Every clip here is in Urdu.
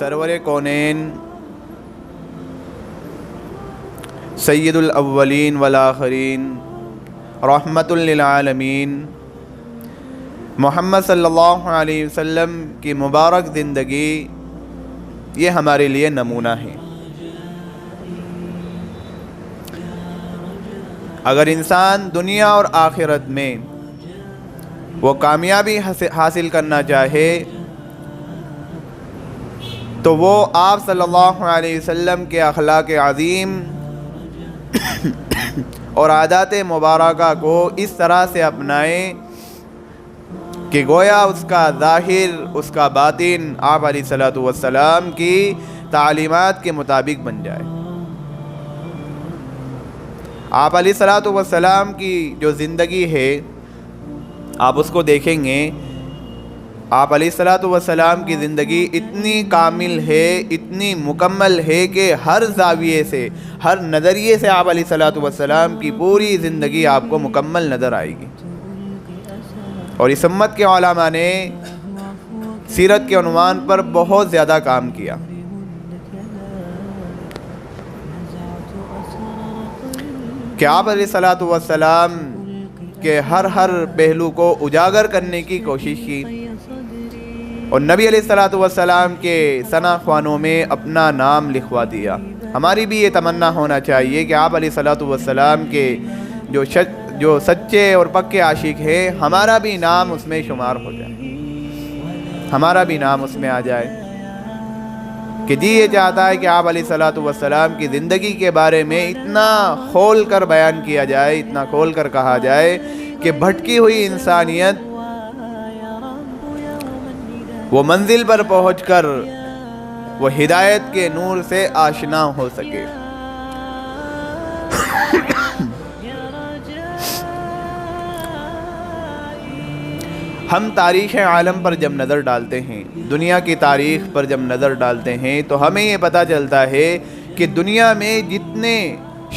سرور کونین سید الاولین والآخرین رحمت للعالمین محمد صلی اللہ علیہ وسلم کی مبارک زندگی یہ ہمارے لیے نمونہ ہے۔ اگر انسان دنیا اور آخرت میں وہ کامیابی حاصل کرنا چاہے تو وہ آپ صلی اللہ علیہ وسلم کے اخلاق عظیم اور عادات مبارکہ کو اس طرح سے اپنائے کہ گویا اس کا ظاہر اس کا باطن آپ علیہ الصلوۃ والسلام کی تعلیمات کے مطابق بن جائے۔ آپ علیہ الصلوۃ والسلام کی جو زندگی ہے آپ اس کو دیکھیں گے، آپ علیہ الصلوۃ والسلام کی زندگی اتنی کامل ہے، اتنی مکمل ہے کہ ہر زاویے سے، ہر نظریے سے آپ علیہ الصلوۃ والسلام کی پوری زندگی آپ کو مکمل نظر آئے گی۔ اور اس امت کے علماء نے سیرت کے عنوان پر بہت زیادہ کام کیا۔ کہ آپ علیہ الصلوۃ والسلام کے ہر پہلو کو اجاگر کرنے کی کوشش کی اور نبی علیہ الصلوۃ والسلام کے ثنا خوانوں میں اپنا نام لکھوا دیا۔ ہماری بھی یہ تمنا ہونا چاہیے کہ آپ علیہ الصلوۃ والسلام کے جو سچے اور پکے عاشق ہیں ہمارا بھی نام اس میں شمار ہو جائے، ہمارا بھی نام اس میں آ جائے کہ جی یہ چاہتا ہے کہ آپ علیہ الصلوۃ والسلام کی زندگی کے بارے میں اتنا کھول کر بیان کیا جائے، اتنا کھول کر کہا جائے کہ بھٹکی ہوئی انسانیت وہ منزل پر پہنچ کر وہ ہدایت کے نور سے آشنا ہو سکے۔ ہم تاریخ عالم پر جب نظر ڈالتے ہیں، دنیا کی تاریخ پر جب نظر ڈالتے ہیں تو ہمیں یہ پتہ چلتا ہے کہ دنیا میں جتنے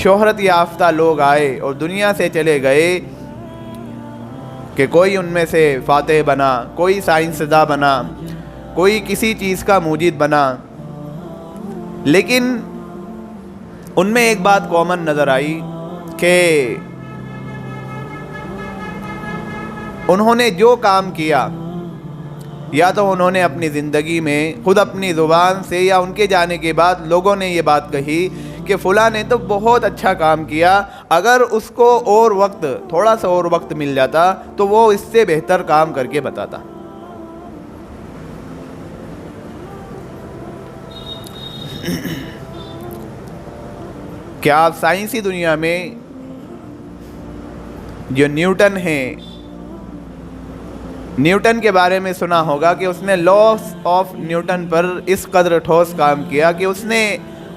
شہرت یافتہ لوگ آئے اور دنیا سے چلے گئے کہ کوئی ان میں سے فاتح بنا، کوئی سائنسداں بنا، کوئی کسی چیز کا موجد بنا، لیکن ان میں ایک بات کامن نظر آئی کہ انہوں نے جو کام کیا یا تو انہوں نے اپنی زندگی میں خود اپنی زبان سے یا ان کے جانے کے بعد لوگوں نے یہ بات کہی کہ فلاں نے تو بہت اچھا کام کیا، اگر اس کو اور وقت، تھوڑا سا اور وقت مل جاتا تو وہ اس سے بہتر کام کر کے بتاتا۔ کیا آپ سائنسی دنیا میں جو نیوٹن ہیں، نیوٹن کے بارے میں سنا ہوگا کہ اس نے لاز آف نیوٹن پر اس قدر ٹھوس کام کیا کہ اس نے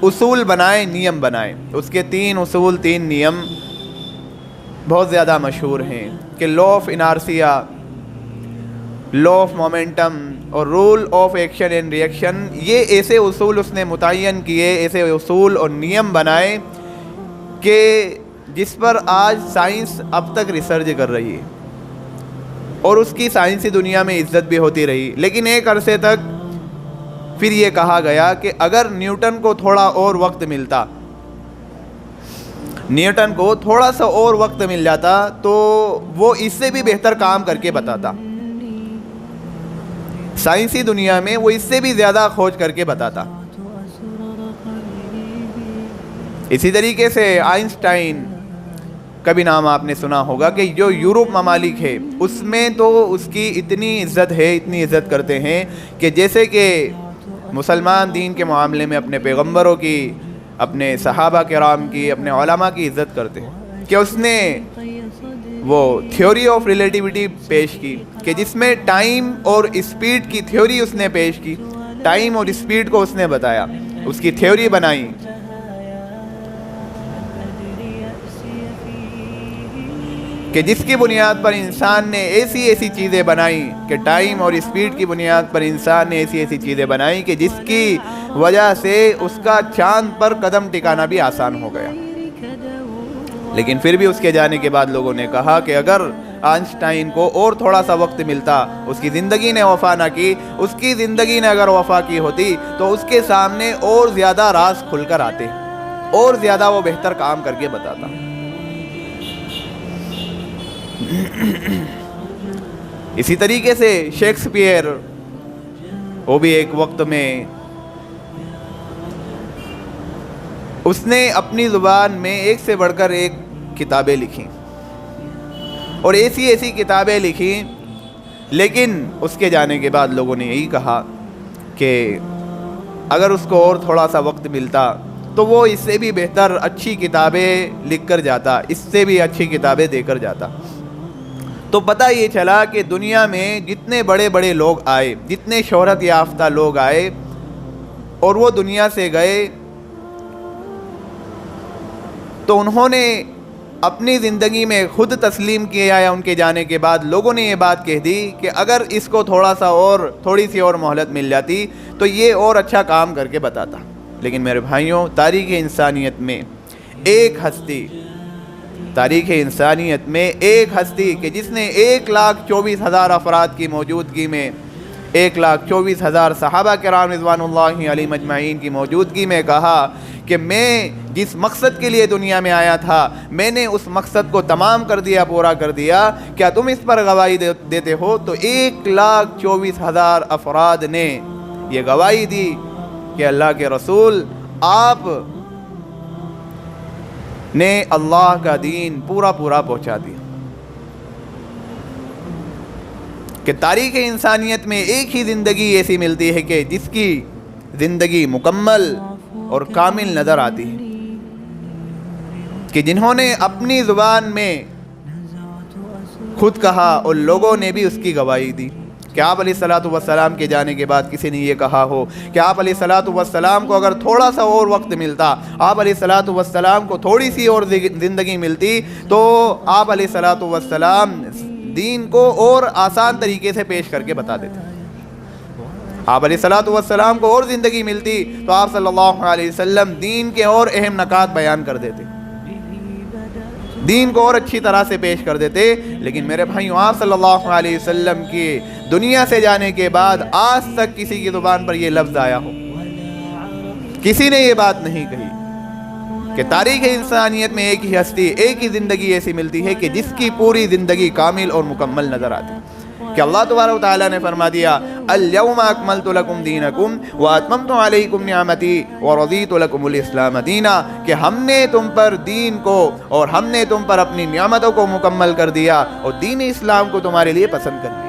اصول بنائے، نیم بنائے۔ اس کے 3 اصول، 3 نیم بہت زیادہ مشہور ہیں کہ law of inertia, law of momentum اور rule of action and reaction. یہ ایسے اصول اس نے متعین کیے، ایسے اصول اور نیم بنائے کہ جس پر آج سائنس اب تک ریسرچ کر رہی ہے اور اس کی سائنسی دنیا میں عزت بھی ہوتی رہی۔ لیکن ایک عرصے تک پھر یہ کہا گیا کہ اگر نیوٹن کو تھوڑا اور وقت ملتا، نیوٹن کو تھوڑا سا اور وقت مل جاتا تو وہ اس سے بھی بہتر کام کر کے بتاتا، سائنسی دنیا میں وہ اس سے بھی زیادہ کھوج کر کے بتاتا۔ اسی طریقے سے آئنسٹائن کا بھی نام آپ نے سنا ہوگا کہ جو یورپ ممالک ہے اس میں تو اس کی اتنی عزت ہے، اتنی عزت کرتے ہیں کہ جیسے کہ مسلمان دین کے معاملے میں اپنے پیغمبروں کی، اپنے صحابہ کرام کی، اپنے علماء کی عزت کرتے ہیں کہ اس نے وہ تھیوری آف ریلیٹیوٹی پیش کی کہ جس میں ٹائم اور اسپیڈ کی تھیوری اس نے پیش کی، ٹائم اور اسپیڈ کو اس نے بتایا، اس کی تھیوری بنائی کہ جس کی بنیاد پر انسان نے ایسی ایسی چیزیں بنائی کہ ٹائم اور اسپیڈ کی بنیاد پر انسان نے ایسی ایسی چیزیں بنائی کہ جس کی وجہ سے اس کا چاند پر قدم ٹکانا بھی آسان ہو گیا۔ لیکن پھر بھی اس کے جانے کے بعد لوگوں نے کہا کہ اگر آئنسٹائن کو اور تھوڑا سا وقت ملتا، اس کی زندگی نے وفا نہ کی، اس کی زندگی نے اگر وفا کی ہوتی تو اس کے سامنے اور زیادہ راز کھل کر آتے، اور زیادہ وہ بہتر کام کر کے بتاتا۔ اسی طریقے سے شیکسپیئر، وہ بھی ایک وقت میں اس نے اپنی زبان میں ایک سے بڑھ کر ایک کتابیں لکھی، اور ایسی کتابیں لکھی، لیکن اس کے جانے کے بعد لوگوں نے یہی کہا کہ اگر اس کو اور تھوڑا سا وقت ملتا تو وہ اس سے بھی بہتر اچھی کتابیں لکھ کر جاتا، اس سے بھی اچھی کتابیں دے کر جاتا۔ تو پتہ یہ چلا کہ دنیا میں جتنے بڑے بڑے لوگ آئے، جتنے شہرت یافتہ لوگ آئے اور وہ دنیا سے گئے، تو انہوں نے اپنی زندگی میں خود تسلیم کیا، یا ان کے جانے کے بعد لوگوں نے یہ بات کہہ دی کہ اگر اس کو تھوڑی سی اور مہلت مل جاتی تو یہ اور اچھا کام کر کے بتاتا۔ لیکن میرے بھائیوں، تاریخ انسانیت میں ایک ہستی کہ جس نے 1,24,000 افراد کی موجودگی میں، 1,24,000 صحابہ کرام رضوان اللہ علیہم اجمعین کی موجودگی میں کہا کہ میں جس مقصد کے لیے دنیا میں آیا تھا، میں نے اس مقصد کو تمام کر دیا، پورا کر دیا، کیا تم اس پر گواہی دیتے ہو؟ تو 1,24,000 افراد نے یہ گواہی دی کہ اللہ کے رسول، آپ نے اللہ کا دین پورا پہنچا دیا۔ کہ تاریخ انسانیت میں ایک ہی زندگی ایسی ملتی ہے کہ جس کی زندگی مکمل اور کامل نظر آتی ہے، کہ جنہوں نے اپنی زبان میں خود کہا اور لوگوں نے بھی اس کی گواہی دی۔ کہ آپ علیہ الصلوۃ والسلام کے جانے کے بعد کسی نے یہ کہا ہو کہ آپ علیہ الصلوۃ والسلام کو اگر تھوڑا سا اور وقت ملتا، آپ علیہ الصلوۃ والسلام کو تھوڑی سی اور زندگی ملتی، تو آپ علیہ الصلوۃ والسلام دین کو اور آسان طریقے سے پیش کر کے بتا دیتے۔ آپ علیہ الصلوۃ والسلام کو اور زندگی ملتی تو آپ صلی اللہ علیہ وسلم دین کے اور اہم نکات بیان کر دیتے، دین کو اور اچھی طرح سے پیش کر دیتے۔ لیکن میرے بھائیوں، آپ صلی اللہ علیہ وسلم کی دنیا سے جانے کے بعد آج تک کسی کی زبان پر یہ لفظ آیا ہو، کسی نے یہ بات نہیں کہی کہ تاریخ انسانیت میں ایک ہی ہستی، ایک ہی زندگی ایسی ملتی ہے کہ جس کی پوری زندگی کامل اور مکمل نظر آتی ہے۔ کہ اللہ تبارک و تعالیٰ نے فرما دیا، اليوم اکملت لکم دینکم واتممت علیکم نعمتی ورضیت لکم الاسلام دینا، کہ ہم نے تم پر دین کو اور ہم نے تم پر اپنی نعمتوں کو مکمل کر دیا اور دین اسلام کو تمہارے لیے پسند کر دیا۔